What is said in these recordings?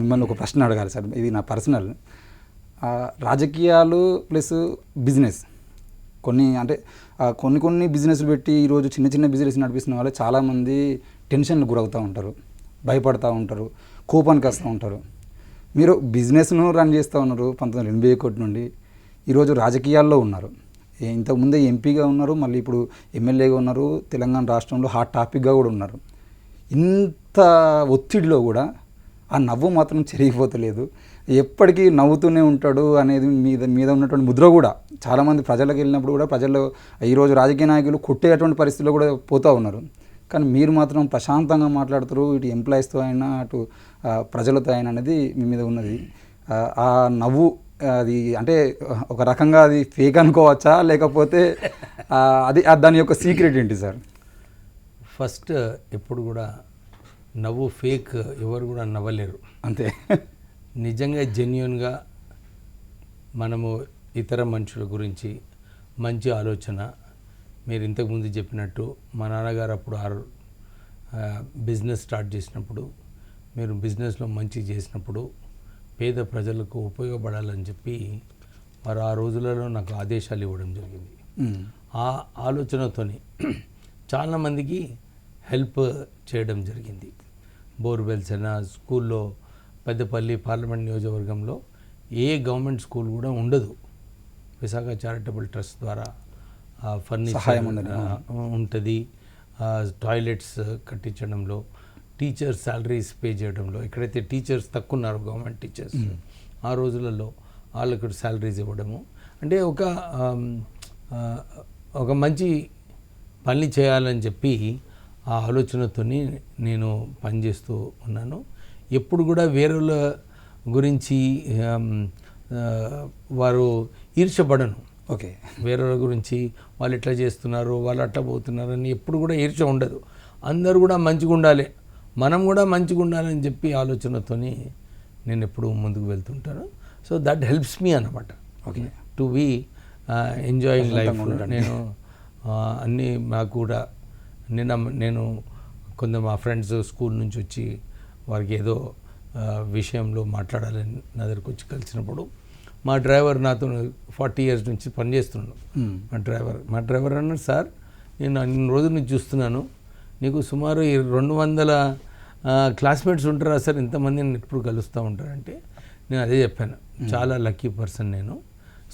మిమ్మల్ని ఒక ప్రశ్న అడగాలి సార్, ఇది నా పర్సనల్. రాజకీయాలు ప్లస్ బిజినెస్ కొన్ని బిజినెస్లు పెట్టి ఈరోజు చిన్న చిన్న బిజినెస్ నడిపిస్తున్న వాళ్ళు చాలామంది టెన్షన్లు గురవుతూ ఉంటారు, భయపడుతూ ఉంటారు, కోపానికి వస్తూ ఉంటారు. మీరు బిజినెస్ను రన్ చేస్తూ ఉన్నారు 1981 నుండి, ఈరోజు రాజకీయాల్లో ఉన్నారు. ఇంతకుముందే ఎంపీగా ఉన్నారు, మళ్ళీ ఇప్పుడు ఎమ్మెల్యేగా ఉన్నారు, తెలంగాణ రాష్ట్రంలో హాట్ టాపిక్గా కూడా ఉన్నారు. ఇంత ఒత్తిడిలో కూడా ఆ నవ్వు మాత్రం చెరిగిపోతలేదు, ఎప్పటికీ నవ్వుతూనే ఉంటాడు అనేది మీద ఉన్నటువంటి ముద్ర కూడా చాలామంది ప్రజలకు వెళ్ళినప్పుడు కూడా ప్రజల్లో ఈరోజు రాజకీయ నాయకులు కొట్టేటువంటి పరిస్థితుల్లో కూడా పోతూ ఉన్నారు. కానీ మీరు మాత్రం ప్రశాంతంగా మాట్లాడుతారు, ఇటు ఎంప్లాయీస్తో అయినా అటు ప్రజలతో అయినా అనేది మీ మీద ఉన్నది. ఆ నవ్వు అది అంటే ఒక రకంగా అది ఫేక్ అనుకోవచ్చా, లేకపోతే అది దాని యొక్క సీక్రెట్ ఏంటి సార్? ఫస్ట్ ఎప్పుడు కూడా నవ్వు ఫేక్ ఎవరు కూడా నవ్వలేరు, అంతే. నిజంగా జెన్యున్గా మనము ఇతర మనుషుల గురించి మంచి ఆలోచన, మీరు ఇంతకుముందు చెప్పినట్టు మా నాన్నగారు అప్పుడు బిజినెస్ స్టార్ట్ చేసినప్పుడు, మీరు బిజినెస్లో మంచి చేసినప్పుడు పేద ప్రజలకు ఉపయోగపడాలని చెప్పి మరి ఆ రోజులలో నాకు ఆదేశాలు ఇవ్వడం జరిగింది. ఆ ఆలోచనతోని చాలామందికి హెల్ప్ చేయడం జరిగింది. బోర్వెల్స్ అయినా, స్కూల్లో పెద్దపల్లి పార్లమెంట్ నియోజకవర్గంలో ఏ గవర్నమెంట్ స్కూల్ కూడా ఉండదు, విశాఖ చారిటబుల్ ట్రస్ట్ ద్వారా ఫర్నిచర్ ఉంటుంది, టాయిలెట్స్ కట్టించడంలో, టీచర్స్ శాలరీస్ పే చేయడంలో, ఎక్కడైతే టీచర్స్ తక్కువ ఉన్నారు గవర్నమెంట్ టీచర్స్ ఆ రోజులలో వాళ్ళకు శాలరీస్ ఇవ్వడము, అంటే ఒక మంచి పని చేయాలని చెప్పి ఆ ఆలోచనతో నేను పనిచేస్తూ ఉన్నాను. ఎప్పుడు కూడా వేరేల గురించి వారు ఈర్ష్యపడను. ఓకే, వేరే గురించి వాళ్ళు ఎట్లా చేస్తున్నారు, వాళ్ళు అట్లా పోతున్నారు అని ఎప్పుడు కూడా ఈర్ష్య ఉండదు. అందరూ కూడా మంచిగా ఉండాలి, మనం కూడా మంచిగా ఉండాలని చెప్పి ఆలోచనతో నేను ఎప్పుడు ముందుకు వెళ్తుంటాను. సో దట్ హెల్ప్స్ మీ అన్నమాట. Okay, to be enjoying life. నేను అన్నీ నాకు కూడా నేను కొంత మా ఫ్రెండ్స్ స్కూల్ నుంచి వచ్చి వారికి ఏదో విషయంలో మాట్లాడాలని నా దగ్గరకు వచ్చి కలిసినప్పుడు మా డ్రైవర్ నాతో 40 years నుంచి పనిచేస్తున్నాడు. మా డ్రైవర్ అన్నాడు, సార్ నేను అన్ని రోజుల నుంచి చూస్తున్నాను, నీకు సుమారు 200 క్లాస్మేట్స్ ఉంటారా సార్, ఇంతమంది నేను ఎప్పుడు కలుస్తూ ఉంటారంటే నేను అదే చెప్పాను, చాలా లక్కీ పర్సన్ నేను.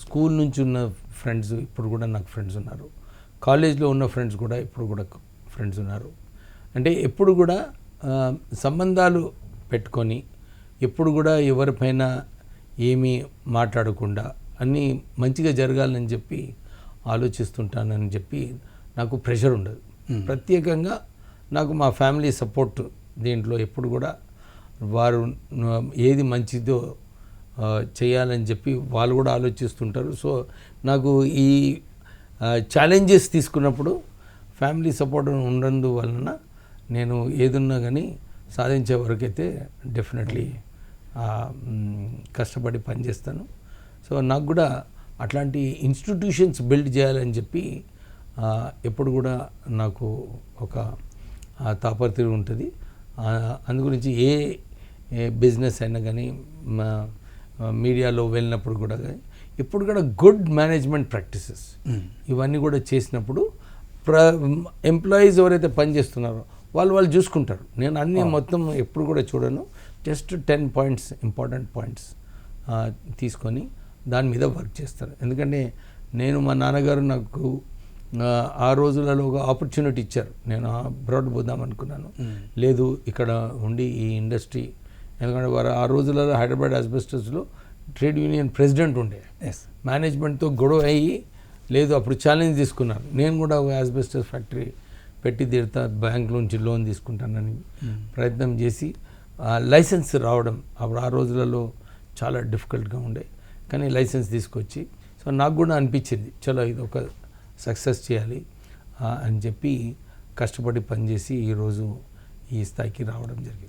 స్కూల్ నుంచి ఉన్న ఫ్రెండ్స్ ఇప్పుడు కూడా నాకు ఫ్రెండ్స్ ఉన్నారు, కాలేజ్లో ఉన్న ఫ్రెండ్స్ కూడా ఇప్పుడు కూడా ఫ్రెండ్స్ ఉన్నారు. అంటే ఎప్పుడు కూడా సంబంధాలు పెట్టుకొని ఎప్పుడు కూడా ఎవరిపైన ఏమీ మాట్లాడకుండా అన్నీ మంచిగా జరగాలని చెప్పి ఆలోచిస్తుంటానని చెప్పి నాకు ప్రెషర్ ఉండదు. ప్రత్యేకంగా నాకు మా ఫ్యామిలీ సపోర్ట్ దీంట్లో ఎప్పుడు కూడా వారు ఏది మంచిదో చేయాలని చెప్పి వాళ్ళు కూడా ఆలోచిస్తుంటారు. సో నాకు ఈ ఛాలెంజెస్ తీసుకున్నప్పుడు ఫ్యామిలీ సపోర్ట్ ఉన్నందు వలన నేను ఏదున్నా కానీ సాధించే వరకైతే డెఫినెట్లీ కష్టపడి పనిచేస్తాను. సో నాకు కూడా అట్లాంటి ఇన్స్టిట్యూషన్స్ బిల్డ్ చేయాలని చెప్పి ఎప్పుడు కూడా నాకు ఒక తాపత్రయం ఉంటుంది. అందుగురించి ఏ బిజినెస్ అయినా కానీ మీడియాలో వెళ్ళినప్పుడు కూడా కానీ ఎప్పుడు కూడా గుడ్ మేనేజ్మెంట్ ప్రాక్టీసెస్ ఇవన్నీ కూడా చేసినప్పుడు ఎంప్లాయీస్ ఎవరైతే పనిచేస్తున్నారో వాళ్ళు చూసుకుంటారు. నేను అన్నీ మొత్తం ఎప్పుడు కూడా చూడను, జస్ట్ 10 points ఇంపార్టెంట్ పాయింట్స్ తీసుకొని దాని మీద వర్క్ చేస్తారు. ఎందుకంటే నేను మా నాన్నగారు నాకు ఆ రోజులలో ఒక ఆపర్చునిటీ ఇచ్చారు, నేను అబ్రాడ్ పోదాం అనుకున్నాను, లేదు ఇక్కడ ఉండి ఈ ఇండస్ట్రీ, ఎందుకంటే వారు ఆ రోజులలో హైదరాబాద్ ఆస్బెస్టస్లో ట్రేడ్ యూనియన్ ప్రెసిడెంట్ ఉండే, మేనేజ్మెంట్తో గొడవ అయ్యి లేదు అప్పుడు ఛాలెంజ్ తీసుకున్నారు, నేను కూడా ఒక ఆస్బెస్టస్ ఫ్యాక్టరీ పెట్టి తీరుతా, బ్యాంక్ నుంచి లోన్ తీసుకుంటానని ప్రయత్నం చేసి లైసెన్స్ రావడం అప్పుడు ఆ రోజులలో చాలా డిఫికల్ట్గా ఉండే, కానీ లైసెన్స్ తీసుకొచ్చి సో నాకు కూడా అనిపించింది చలో ఇది ఒక సక్సెస్ చేయాలి అని చెప్పి కష్టపడి పనిచేసి ఈరోజు ఈ స్థాయికి రావడం జరిగింది.